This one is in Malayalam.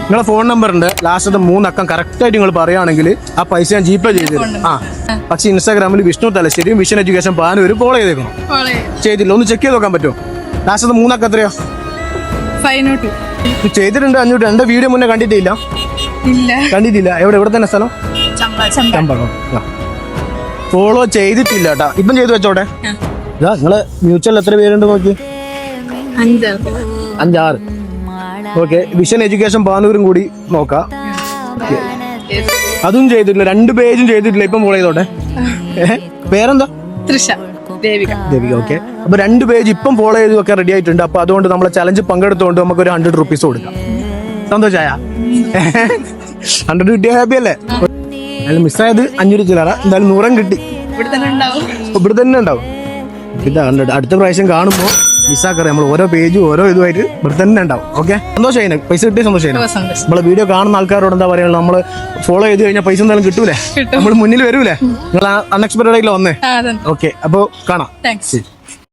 നിങ്ങളെ ഫോൺ നമ്പറിന്റെ ലാസ്റ്റത്തെ 3 അക്കം കറക്റ്റ് ആയിട്ട് നിങ്ങൾ പറയുകയാണെങ്കിൽ ആ പൈസ ഞാൻ ജിപേ ചെയ്തു തരും. പക്ഷേ ഇൻസ്റ്റാഗ്രാമിൽ വിഷ്ണു തലശ്ശേരിയും വിഷൻ എഡ്യൂക്കേഷൻ പാനൂരും ഫോളോ ചെയ്തേക്കണം. ചെയ്തില്ല, ഒന്ന് ചെക്ക് ചെയ്ത് നോക്കാൻ പറ്റുമോ? ലാസ്റ്റത്തെ 3 അക്കം എത്രയോ? 502. ചെയ്തിട്ടുണ്ട് 500. എന്റെ വീഡിയോ മുന്നേ കണ്ടിട്ടില്ല. എവിടെ തന്നെ സ്ഥലം? ചമ്പകം. ഫോളോ ചെയ്തിട്ടില്ല കേട്ടാ. ഇപ്പം ചെയ്തു വെച്ചോട്ടെ. നിങ്ങള് മ്യൂച്വൽ എത്ര പേരുണ്ട് നോക്കി? 5-6. ഓക്കെ, വിഷൻ എഡ്യൂക്കേഷൻ പാനൂരും കൂടി നോക്കാം. അതും ചെയ്തിട്ടില്ല, 2 പേജും ചെയ്തിട്ടില്ല. ഇപ്പം ഫോളോ ചെയ്തോട്ടെ. പേരെന്താ? ദേവിക. ഓക്കെ, അപ്പൊ 2 പേജ് ഇപ്പം ഫോളോ ചെയ്ത് വെക്കാൻ റെഡി ആയിട്ടുണ്ട്. അപ്പൊ അതുകൊണ്ട് നമ്മളെ ചലഞ്ച് പങ്കെടുത്തുകൊണ്ട് നമുക്ക് ഒരു 100 റുപ്പീസ് കൊടുക്കാം. സന്തോഷായ? 100 കിട്ടിയ ഹാപ്പി അല്ലേ? അതിൽ മിസ്സായത് 500 ചില്ലറ. എന്തായാലും 100 കിട്ടി. ഇവിടെ തന്നെ ഉണ്ടാവും. പിന്നെ 100 അടുത്ത പ്രാവശ്യം കാണുമ്പോൾ മിസ്സാക്കറിയാം. നമ്മൾ ഓരോ പേജും ഓരോ ഇതുമായിട്ട് ഇവിടെ തന്നെ ഉണ്ടാവും. ഓക്കെ, സന്തോഷം. പൈസ കിട്ടിയ സന്തോഷം. നമ്മളെ വീഡിയോ കാണുന്ന ആൾക്കാരോട് എന്താ പറയുക, നമ്മള് ഫോളോ ചെയ്ത് കഴിഞ്ഞാൽ പൈസ എന്തായാലും കിട്ടൂലേ? നമ്മൾ മുന്നിൽ വരൂലേ? നിങ്ങൾ അൺഎക്സ്പെക്ടഡ് ആയില്ല വന്നേ. ഓക്കെ, അപ്പൊ കാണാം.